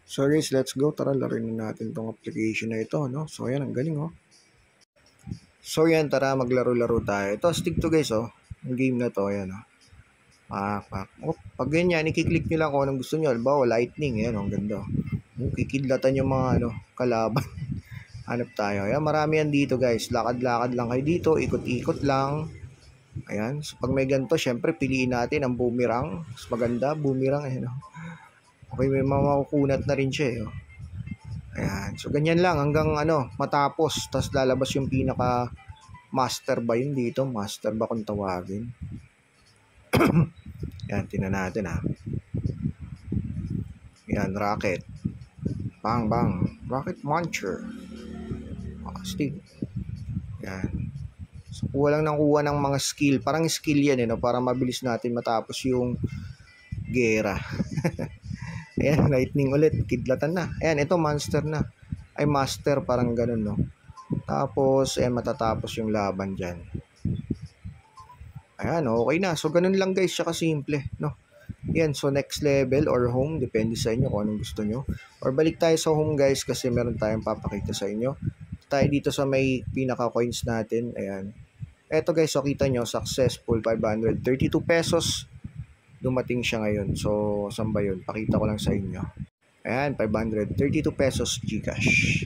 So guys, let's go. Tara, laruin na natin tong application na ito, no? So ayan, ang galing, oh. So yan, tara, maglaro-laro tayo. Ito, stick to guys, oh. Ang game na to, ayan, oh. Oh, pag ganyan, i-click nyo lang kung anong gusto nyo. Halimbawa, lightning, ayan, oh, ang ganda. Kikidlatan yung mga, kalaban. Hanap tayo. Ayan, marami yan dito, guys. Lakad-lakad lang kayo dito, ikot-ikot lang. Ayan, so pag may ganito, syempre, piliin natin ang boomerang. Mas maganda, boomerang, ayan, oh. Okay, may makukunat na rin siya, eh, oh. Ayan. So, ganyan lang hanggang matapos. Tapos lalabas yung pinaka master ba yun dito? Master ba kung tawagin? Yan, tingnan natin ha. Yan, rocket. Bang, bang. Rocket launcher. Stick. Yan. So, kuha lang ng mga skill. Parang skill yan, no? Para mabilis natin matapos yung gera. Ayan, lightning ulit. Kidlatan na. Ayan, ito monster na. Ay, master. Parang ganun, no? Tapos, matatapos yung laban dyan. Ayan, okay na. So, ganun lang guys. Siya kasimple, no? Ayan, so next level or home. Depende sa inyo kung anong gusto nyo. Or balik tayo sa home guys kasi meron tayong papakita sa inyo. Tayo dito sa may pinaka-coins natin. Ayan. Eto guys, so kita nyo, successful 532 pesos. Dumating siya ngayon. So, saan ba yun? Pakita ko lang sa inyo. Ayan, 532 pesos Gcash.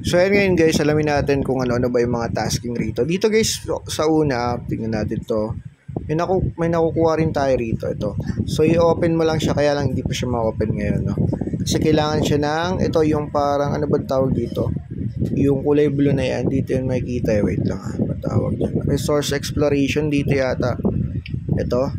So, ayan ngayon guys, alamin natin kung ano ba yung mga tasking rito. Dito guys, sa una, tingnan natin to. May nakukuha rin tayo rito. Ito. So, i-open mo lang siya, kaya lang hindi pa siya ma-open ngayon, no? Kasi kailangan siya ng, ito yung parang, ano ba tawag dito? Yung kulay blue na yan, dito yung makikita. Wait lang ha, matawag dyan. Resource exploration dito yata. Ito.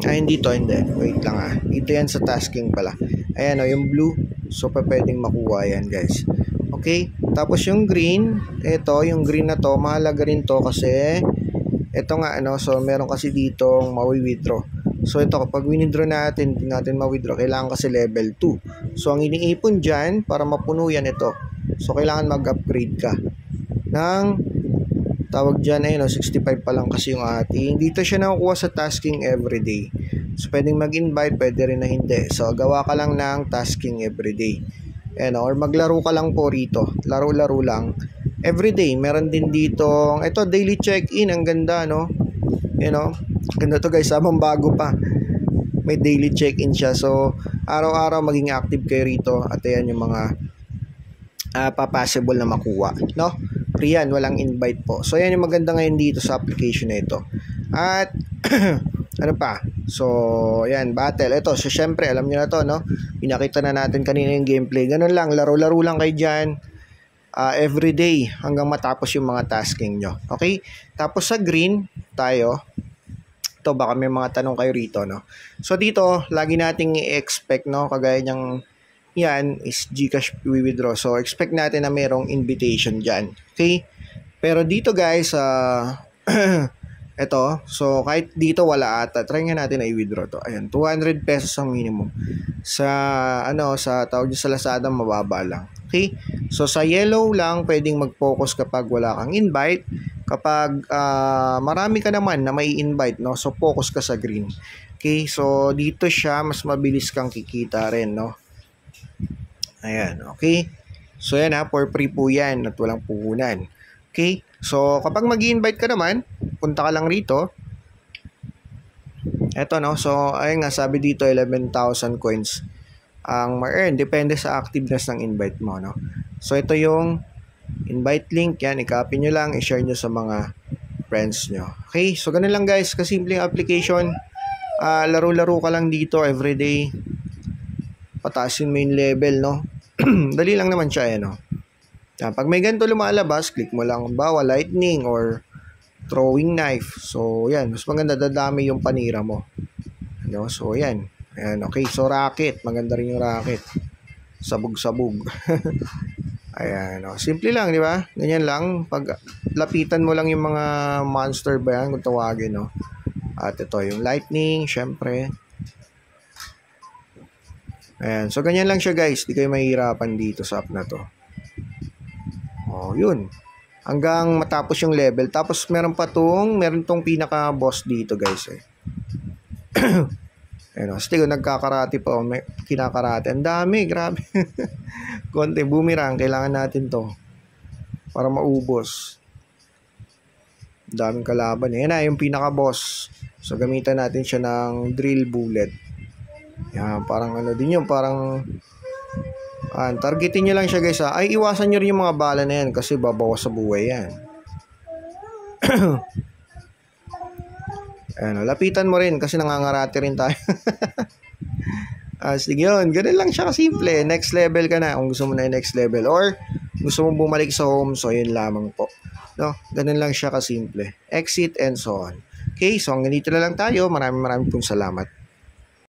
Hindi to, hindi. Wait lang ha. Dito yan sa tasking pala. Ayan o, yung blue. So, pwedeng makuha yan, guys. Okay? Tapos yung green, ito, yung green na to, mahalaga rin to kasi, ito nga, so, meron kasi ditong mawi-withdraw. So, ito, kapag winidraw natin, hindi natin ma-withdraw, kailangan kasi level 2. So, ang iniipon dyan, para mapuno yan ito. So, kailangan mag-upgrade ka ng tawag dyan, 65 pa lang kasi yung ating. Dito siya nakukuha sa tasking everyday. So, pwedeng mag-invite, pwede rin na hindi. So, gawa ka lang ng tasking everyday. Or maglaro ka lang po rito. Laro-laro lang. Everyday, meron din dito. Ito, daily check-in. Ang ganda, no? Ganda to guys. Habang bago pa. May daily check-in siya. So, araw-araw maging active kayo rito. At ayan yung mga possible na makuha, no? Free yan, walang invite po. So, yan yung maganda ngayon dito sa application na ito. At, ano pa? So, yan, battle. Ito, so, syempre, alam nyo na to, no? Pinakita na natin kanina yung gameplay. Ganun lang, laro-laro lang kayo dyan. Everyday, hanggang matapos yung mga tasking nyo. Okay? Tapos sa green, tayo. Ito, baka may mga tanong kayo rito, no? So, dito, lagi nating i-expect, no? Kagaya niyang yan is Gcash withdraw. So, expect natin na mayroong invitation dyan. Okay? Pero dito guys, ito, so kahit dito wala ata. Try nga natin na i-withdraw to. Ayan, 200 pesos ang minimum. Sa, sa tawag sa Lazada, mababa lang. Okay? So, sa yellow lang, pwedeng mag-focus kapag wala kang invite. Kapag marami ka naman na may invite, no? So, focus ka sa green. Okay? So, dito siya, mas mabilis kang kikita rin, no? Ayan, okay? So, yan for free po yan at walang puhunan. Okay? So, kapag mag-i-invite ka naman, punta ka lang rito. Eto, no? So, ayun nga, sabi dito, 11,000 coins ang ma-earn. Depende sa activeness ng invite mo, no? So, ito yung invite link. Yan, i-copy nyo lang, i-share nyo sa mga friends nyo. Okay? So, ganun lang guys. Kasimpleng application. Laro-laro ka lang dito everyday. Pataas yung main level, no? Dali lang naman siya, no? Pag may ganito lumalabas, click mo lang bawa lightning or throwing knife. So, yan. Mas maganda, dadami yung panira mo. So, yan. Ayan, okay. So, rocket. Maganda rin yung rocket. Sabog-sabog. Ayan, no? Simple lang, di ba? Ganyan lang. Pag lapitan mo lang yung mga monster ba yan, kung tawagin, no? At ito, yung lightning, syempre. Ayan. So, ganyan lang siya guys. Di kayo mahihirapan dito sa app na to. Oh, yun. Hanggang matapos yung level. Tapos, meron tong pinaka-boss dito guys. Ayan, still, nagkakarate pa. May kinakarate. Ang dami, grabe. Konti, boomerang. Kailangan natin to para maubos. Daming kalaban. Yan na, yung pinaka-boss. So, gamitan natin siya ng drill bullet. Yan, parang ano din yun. Parang, targetin nyo lang siya guys ha. Ay, iwasan nyo rin yung mga bala na yan kasi babawas sa buhay yan. Ayan, lapitan mo rin kasi nangangarate rin tayo. Sige yun, ganun lang siya kasimple. Next level ka na kung gusto mo na yung next level. Or gusto mo bumalik sa home, so yun lamang po. No? Ganun lang siya kasimple. Exit and so on. Okay, so hanggang dito na lang tayo. Maraming pong salamat.